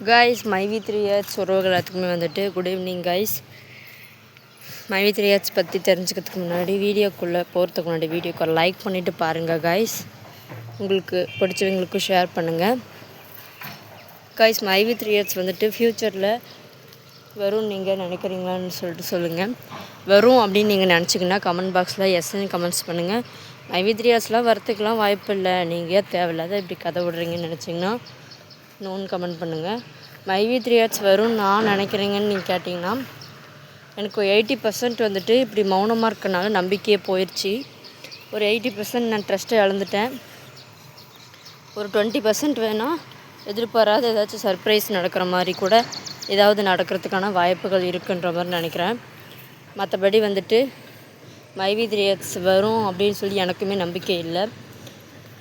Guys மைவி 3H உறவுகள் எல்லாத்துக்குமே வந்துட்டு குட் ஈவினிங் கைஸ். மைவி 3H பற்றி தெரிஞ்சுக்கிறதுக்கு முன்னாடி வீடியோக்குள்ளே போகிறதுக்கு முன்னாடி வீடியோக்கு லைக் பண்ணிவிட்டு பாருங்கள் கைஸ். உங்களுக்கு பிடிச்சவங்களுக்கும் ஷேர் பண்ணுங்கள் கைஸ். மைவி 3H வந்துட்டு ஃப்யூச்சரில் வரும் நீங்கள் நினைக்கிறீங்களான்னு சொல்லிட்டு சொல்லுங்கள். வரும் அப்படின்னு நீங்கள் நினச்சிங்கன்னா கமெண்ட் பாக்ஸில் எஸ்ன்னு கமெண்ட்ஸ் பண்ணுங்கள். மைவி 3Hலாம் வரத்துக்கெலாம் வாய்ப்பு இல்லை, நீங்கள் ஏன் தேவையில்லாத இப்படி கதை விடுறீங்கன்னு நினச்சிங்கன்னா நோன்னு கமெண்ட் பண்ணுங்கள். மைவி 3H வரும் நான் நினைக்கிறீங்கன்னு நீங்கள் கேட்டிங்கன்னா எனக்கு 80% வந்துட்டு இப்படி மௌனமாக இருக்கனால நம்பிக்கையே போயிடுச்சு. ஒரு 80% நான் ட்ரஸ்ட்டை இழந்துட்டேன். ஒரு 20% வேணால் எதிர்பாராத ஏதாச்சும் சர்ப்ரைஸ் நடக்கிற மாதிரி கூட ஏதாவது நடக்கிறதுக்கான வாய்ப்புகள் இருக்குன்ற மாதிரி நினைக்கிறேன். மற்றபடி வந்துட்டு மைவி 3H வரும் அப்படின்னு சொல்லி எனக்குமே நம்பிக்கை இல்லை.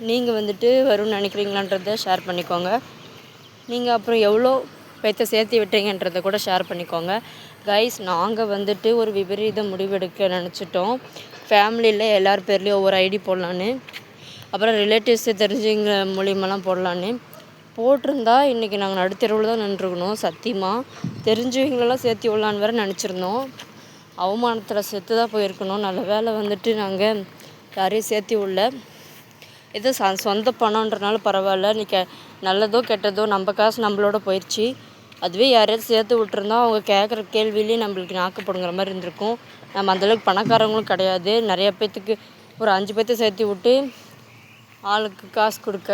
நீங்கள் வந்துட்டு வரும்னு நினைக்கிறீங்களான்றதை ஷேர் பண்ணிக்கோங்க. நீங்கள் அப்புறம் எவ்வளோ பேர்த்த சேர்த்து விட்டீங்கன்றதை கூட ஷேர் பண்ணிக்கோங்க கைஸ். நாங்கள் வந்துட்டு ஒரு விபரீத முடிவெடுக்க நினச்சிட்டோம். ஃபேமிலியில் எல்லார் பேர்லேயும் ஒவ்வொரு ஐடி போடலான்னு, அப்புறம் ரிலேட்டிவ்ஸு தெரிஞ்சவங்க மூலியமெல்லாம் போடலான்னு போட்டிருந்தா இன்றைக்கி நாங்கள் நடுத்தெருவில் தான் நின்றுக்கணும். சத்தியமாக தெரிஞ்சவங்களெல்லாம் சேர்த்து விடலான்னு வேறு நினச்சிருந்தோம். அவமானத்தில் செத்து தான் போயிருக்கணும். நல்ல வேலை வந்துட்டு நாங்கள் யாரையும் சேர்த்து விடல. ஏதோ சொந்த பணன்றனால பரவாயில்ல. இன்றைக்கி நல்லதோ கெட்டதோ நம்ம காசு நம்மளோட போயிடுச்சு. அதுவே யாரையாவது சேர்த்து விட்டுருந்தா அவங்க கேட்குற கேள்வியிலே நம்மளுக்கு நாக்கப்படுங்கிற மாதிரி இருந்திருக்கும். நம்ம அந்தளவுக்கு பணக்காரங்களும் கிடையாது. நிறைய பேர்த்துக்கு ஒரு 5 பேர்த்த சேர்த்து விட்டு ஆளுக்கு காசு கொடுக்க.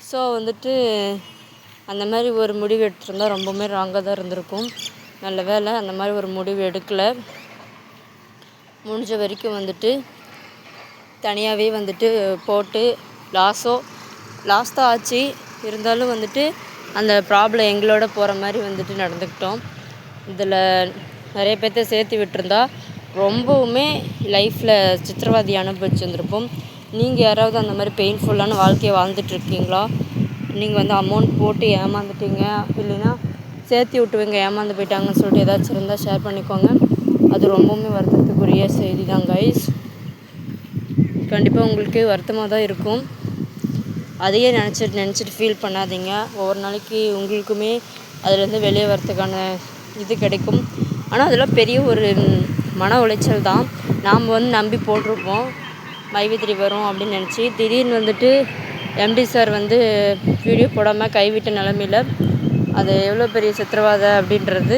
ஸோ வந்துட்டு அந்த மாதிரி ஒரு முடிவு எடுத்துருந்தா ரொம்பவுமே ராங்காக தான் இருந்திருக்கும். நல்ல வேலை அந்த மாதிரி ஒரு முடிவு எடுக்கலை. முடிஞ்ச வரைக்கும் வந்துட்டு தனியாகவே வந்துட்டு போட்டு லாஸ் தான் ஆச்சு. இருந்தாலும் வந்துட்டு அந்த ப்ராப்ளம் எங்களோட போகிற மாதிரி வந்துட்டு நடந்துக்கிட்டோம். இதில் நிறைய பேர்த்த சேர்த்து விட்டுருந்தா ரொம்பவுமே லைஃப்பில் சித்திரவதை அனுபவிச்சுருந்துருப்போம். நீங்கள் யாராவது அந்த மாதிரி பெயின்ஃபுல்லான வாழ்க்கையை வாழ்ந்துட்டுருக்கீங்களா? நீங்கள் வந்து அமௌண்ட் போட்டு ஏமாந்துட்டீங்க, இல்லைன்னா சேர்த்து விட்டுவீங்க ஏமாந்து போயிட்டாங்கன்னு சொல்லிட்டு ஏதாச்சும் இருந்தால் ஷேர் பண்ணிக்கோங்க. அது ரொம்பவுமே வருத்தத்துக்குரிய செய்தி தான் கைஸ். கண்டிப்பாக உங்களுக்கு வருத்தமாக தான் இருக்கும். அதையே நினச்சிட்டு ஃபீல் பண்ணாதீங்க. ஒவ்வொரு நாளைக்கு உங்களுக்குமே அதுலேருந்து வெளியே வரத்துக்கான இது கிடைக்கும். ஆனால் அதெல்லாம் பெரிய ஒரு மன உளைச்சல் தான். நாம் வந்து நம்பி போட்டிருப்போம் மைவி 3 வரும் அப்படின்னு நினச்சி. திடீர்னு வந்துட்டு எம்டி சார் வந்து வீடியோ போடாமல் கைவிட்ட நிலமையில் அது எவ்வளோ பெரிய சித்திரவதை அப்படின்றது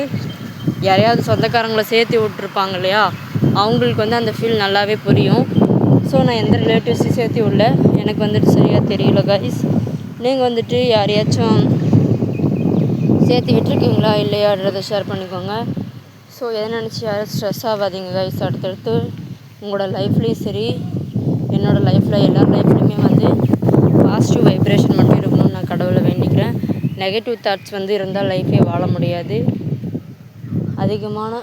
யாரையாவது சொந்தக்காரங்களை சேர்த்து விட்ருப்பாங்க இல்லையா, அவங்களுக்கு வந்து அந்த ஃபீல் நல்லாவே புரியும். ஸோ நான் எந்த ரிலேட்டிவ்ஸையும் சேர்த்து விடல. எனக்கு வந்துட்டு சரியாக தெரியல கைஸ். நீங்கள் வந்துட்டு யாரையாச்சும் சேர்த்து விட்டுருக்கீங்களா இல்லையான்றதை ஷேர் பண்ணிக்கோங்க. ஸோ எதை நினச்சி யாரும் ஸ்ட்ரெஸ் ஆகாதீங்க கைஸ். அடுத்தடுத்து உங்களோட லைஃப்லேயும் சரி, என்னோடய லைஃப்பில் எல்லார் லைஃப்லேயுமே வந்து பாசிட்டிவ் வைப்ரேஷன் மட்டும் இருக்கணும்னு நான் கடவுளை வேண்டிக்கிறேன். நெகட்டிவ் தாட்ஸ் வந்து இருந்தால் லைஃபே வாழ முடியாது. அதிகமான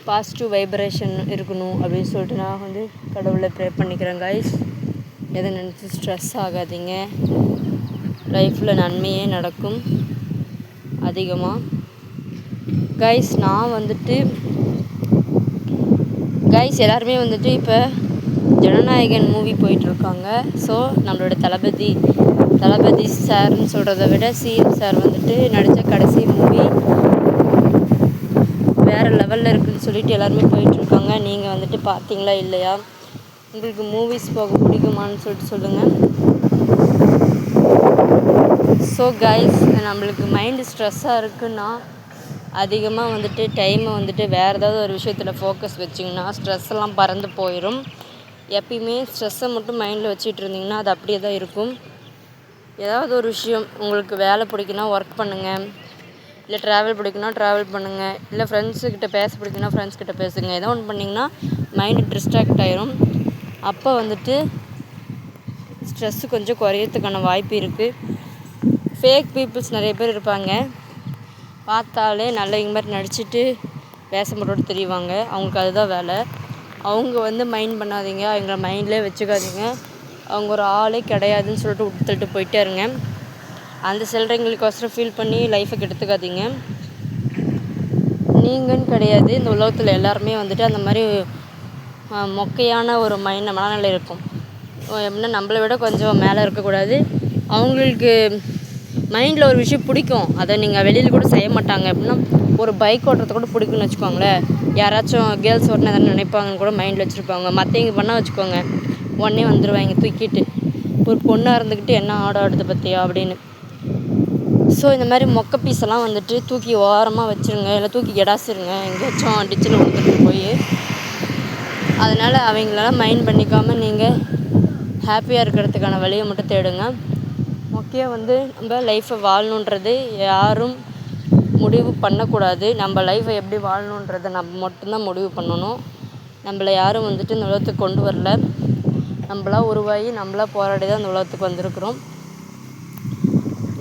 பாசிட்டிவ் வைப்ரேஷன் இருக்கணும் அப்படின்னு சொல்லிட்டு நான் வந்து கடவுளை ப்ரே பண்ணிக்கிறேன் கைஸ். எதை நினச்சி ஸ்ட்ரெஸ் ஆகாதீங்க. லைஃப்பில் நன்மையே நடக்கும் அதிகமாக கைஸ். நான் வந்துட்டு கைஸ் எல்லாருமே வந்துட்டு இப்போ ஜனநாயகன் மூவி போயிட்டுருக்காங்க. ஸோ நம்மளோட தளபதி சார்னு சொல்கிறத விட சிஎம் சார் வந்துட்டு நடித்த கடைசி மூவி வேறு லெவலில் இருக்குதுன்னு சொல்லிட்டு எல்லாருமே போயிட்டுருக்காங்க. நீங்கள் வந்துட்டு பார்த்தீங்களா இல்லையா? உங்களுக்கு மூவிஸ் போக பிடிக்குமான்னு சொல்லிட்டு சொல்லுங்கள். ஸோ கைஸ், நம்மளுக்கு மைண்டு ஸ்ட்ரெஸ்ஸாக இருக்குன்னா அதிகமாக வந்துட்டு டைமை வந்துட்டு வேறு ஏதாவது ஒரு விஷயத்தில் ஃபோக்கஸ் வச்சிங்கன்னா ஸ்ட்ரெஸ் எல்லாம் பறந்து போயிடும். எப்பயுமே ஸ்ட்ரெஸ்ஸை மட்டும் மைண்டில் வச்சுட்டு இருந்தீங்கன்னா அது அப்படியே தான் இருக்கும். ஏதாவது ஒரு விஷயம் உங்களுக்கு வேலை பிடிக்குன்னா ஒர்க் பண்ணுங்கள், இல்லை ட்ராவல் பிடிக்குன்னா ட்ராவல் பண்ணுங்கள், இல்லை ஃப்ரெண்ட்ஸுக்கிட்ட பேச பிடிக்குன்னா ஃப்ரெண்ட்ஸ்கிட்ட பேசுங்க. ஏதோ ஒன்று பண்ணிங்கன்னா மைண்டு டிஸ்ட்ராக்ட் ஆயிரும். அப்போ வந்துட்டு ஸ்ட்ரெஸ்ஸு கொஞ்சம் குறையறதுக்கான வாய்ப்பு இருக்குது. ஃபேக் பீப்புள்ஸ் நிறைய பேர் இருப்பாங்க. பார்த்தாலே நல்லவங்க மாதிரி நடிச்சுட்டு வேஷமோட தெரியுவாங்க. அவங்களுக்கு அதுதான் வேலை. அவங்க வந்து மைண்ட் பண்ணாதீங்க, அவங்கள மைண்ட்லேயே வச்சுக்காதீங்க. அவங்க ஒரு ஆளே கிடையாதுன்னு சொல்லிட்டு விட்டுட்டு போயிட்டே இருங்க. அந்த சில்லறைங்களுக்கோசரம் ஃபீல் பண்ணி லைஃப்பை கெடுத்துக்காதீங்க. நீங்கன்னு கிடையாது, இந்த உலகத்தில் எல்லாருமே வந்துட்டு அந்த மாதிரி மொக்கையான ஒரு மனநிலை இருக்கும். எப்படின்னா நம்மளை விட கொஞ்சம் மேலே இருக்கக்கூடாது, அவங்களுக்கு மைண்டில் ஒரு விஷயம் பிடிக்கும், அதை நீங்கள் வெளியில் கூட செய்ய மாட்டாங்க. அப்படின்னா ஒரு பைக் ஓட்டுறது கூட பிடிக்கும்னு வச்சுக்கோங்களேன். யாராச்சும் கேர்ள்ஸ் ஓட்டினா எதாவது நினைப்பாங்கன்னு கூட மைண்டில் வச்சுருப்பாங்க. மற்றவங்க பண்ணால் வச்சுக்கோங்க, உடனே வந்துடுவாங்க தூக்கிட்டு, ஒரு பொண்ணாக இருந்துக்கிட்டு என்ன ஆடுது பற்றியா அப்படின்னு. ஸோ இந்த மாதிரி மொக்க பீஸெல்லாம் வந்துட்டு தூக்கி ஓரமாக வச்சுருங்க, இல்லை தூக்கி எடாசிருங்க எங்கேயாச்சும் டிச்சில் விழுந்துட்டு போய். அதனால் அவங்களெல்லாம் மைண்ட் பண்ணிக்காமல் நீங்கள் ஹாப்பியாக இருக்கிறதுக்கான வழியை மட்டும் தேடுங்க. முக்கியம் வந்து நம்ம லைஃப்பை வாழணுன்றது யாரும் முடிவு பண்ணக்கூடாது. நம்ம லைஃப்பை எப்படி வாழணுன்றதை நம்ம மட்டும்தான் முடிவு பண்ணணும். நம்மளை யாரும் வந்துட்டு இந்த உலகத்துக்கு கொண்டு வரல, நம்மளா உருவாகி நம்மளா போராடி தான் இந்த உலகத்துக்கு வந்திருக்கிறோம்.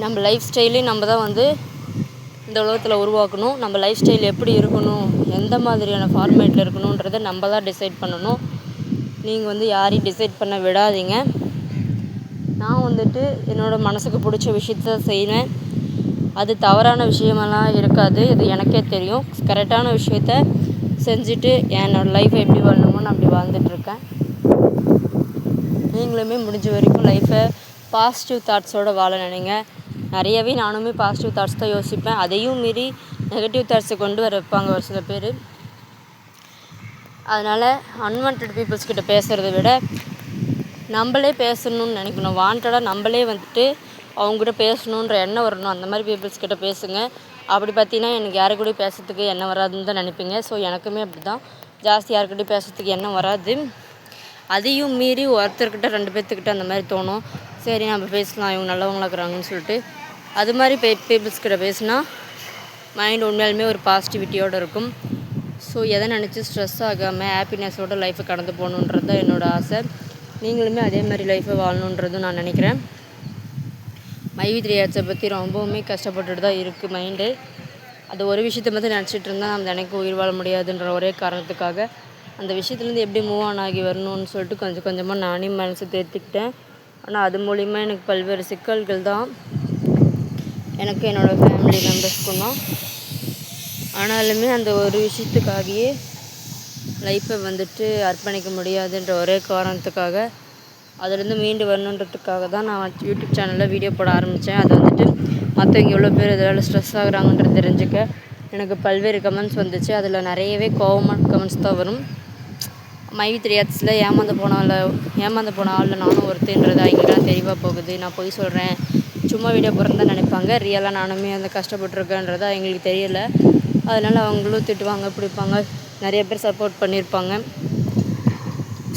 நம்ம லைஃப் ஸ்டைலையும் நம்ம தான் வந்து இந்த உலகத்தில் உருவாக்கணும். நம்ம லைஃப் ஸ்டைல் எப்படி இருக்கணும், எந்த மாதிரியான ஃபார்மேட்டில் இருக்கணுன்றதை நம்ம தான் டிசைட் பண்ணணும். நீங்கள் வந்து யாரையும் டிசைட் பண்ண விடாதீங்க. நான் வந்துட்டு என்னோடய மனசுக்கு பிடிச்ச விஷயத்த செய்வேன். அது தவறான விஷயமெல்லாம் இருக்காது, இது எனக்கே தெரியும். கரெக்டான விஷயத்த செஞ்சுட்டு என்னோடய லைஃப்பை எப்படி வாழணுமோ நான் அப்படி வாழ்ந்துட்டுருக்கேன். நீங்களுமே முடிஞ்ச வரைக்கும் லைஃப்பை பாசிட்டிவ் தாட்ஸோடு வாழ நினைங்க. நிறையவே நானுமே பாசிட்டிவ் தாட்ஸ் தான் யோசிப்பேன். அதையும் மீறி நெகட்டிவ் தாட்ஸை கொண்டு வர வைப்பாங்க ஒரு சில பேர். அதனால் அன்வான்ட் பீப்புள்ஸ் கிட்ட பேசுகிறத விட நம்மளே பேசணும்னு நினைக்கணும். வாண்டடாக நம்மளே வந்துட்டு அவங்ககிட்ட பேசணுன்ற எண்ணம் வரணும். அந்த மாதிரி பீப்புள்ஸ் கிட்ட பேசுங்க. அப்படி பார்த்தீங்கன்னா எனக்கு யாரு கூடயும் பேசுறதுக்கு எண்ணம் வராதுன்னு தான் நினைப்பீங்க. ஸோ எனக்குமே அப்படி தான், ஜாஸ்தி யாருக்கிட்டையும் பேசுறதுக்கு எண்ணம் வராது. அதையும் மீறி ஒருத்தர்கிட்ட 2 பேர்த்துக்கிட்ட அந்த மாதிரி தோணும், சரி நம்ம பேசலாம், இவங்க நல்லவங்களா இருக்கிறாங்கன்னு சொல்லிட்டு. அது மாதிரி பீப்புள்ஸ் கிட்ட பேசினா மைண்ட் உண்மையாலுமே ஒரு பாசிட்டிவிட்டியோடு இருக்கும். ஸோ எதை நினச்சி ஸ்ட்ரெஸ் ஆகாமல் ஹாப்பினஸோட லைஃப்பை கடந்து போகணுன்றது தான் என்னோடய ஆசை. நீங்களுமே அதே மாதிரி லைஃப்பை வாழணுன்றதும் நான் நினைக்கிறேன். மைவி3 பற்றி ரொம்பவுமே கஷ்டப்பட்டுட்டு தான் இருக்குது மைண்டு. அது ஒரு விஷயத்தை மட்டும் நினச்சிட்டு இருந்தால் நம்ம எனக்கு உயிர் வாழ முடியாதுன்ற ஒரே காரணத்துக்காக அந்த விஷயத்துலேருந்து எப்படி மூவ் ஆன் ஆகி வரணும்னு சொல்லிட்டு கொஞ்சம் கொஞ்சமாக நானே மனசு தேர்த்திக்கிட்டேன். ஆனால் அது மூலிமா எனக்கு பல்வேறு சிக்கல்கள் தான், எனக்கு என்னோடய ஃபேமிலி மெம்பர்ஸ்க்கும் தான். ஆனாலுமே அந்த ஒரு விஷயத்துக்காகவே லைஃப்பை வந்துட்டு அர்ப்பணிக்க முடியாதுன்ற ஒரே காரணத்துக்காக, அதுலேருந்து மீண்டு வரணுன்றதுக்காக தான் நான் யூடியூப் சேனலில் வீடியோ போட ஆரம்பித்தேன். அது வந்துட்டு மற்றவங்க எவ்வளோ பேர் இதனால் ஸ்ட்ரெஸ் ஆகுறாங்கன்றது தெரிஞ்சுக்க எனக்கு பல்வேறு கமெண்ட்ஸ் வந்துச்சு. அதில் நிறையவே கோவமான கமெண்ட்ஸ் தான் வரும். மைவி3 ஏமாந்து போன ஆளில் நானும் ஒருத்தன்றது அவங்களுக்குலாம் தெளிவாக போகுது. நான் போய் சொல்கிறேன், சும்மா வீடியோ போடுறேன்னு தான் நினைப்பாங்க. ரியலாக நானுமே அந்த கஷ்டப்பட்டுருக்கேன்றது அவங்களுக்கு தெரியலை. அதனால் அவங்களும் திட்டுவாங்க, பிடிப்பாங்க, நிறைய பேர் சப்போர்ட் பண்ணியிருப்பாங்க.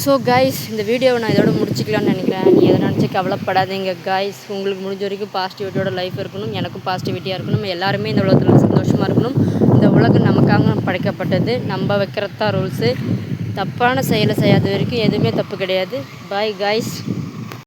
ஸோ காய்ஸ், இந்த வீடியோவை நான் இதோட முடிச்சிக்கலான்னு நினைக்கிறேன். நீங்கள் எதை நினச்சி கவலைப்படாதீங்க காய்ஸ். உங்களுக்கு முடிஞ்ச வரைக்கும் பாசிட்டிவிட்டியோட லைஃப் இருக்கணும், எனக்கும் பாசிட்டிவிட்டியாக இருக்கணும், எல்லாருமே இந்த உலகத்தில் சந்தோஷமாக இருக்கணும். இந்த உலகம் நமக்காக படைக்கப்பட்டது, நம்ம வைக்கிறது தான் ரூல்ஸு. தப்பான செயலை செய்யாத வரைக்கும் எதுவுமே தப்பு கிடையாது. Bye guys.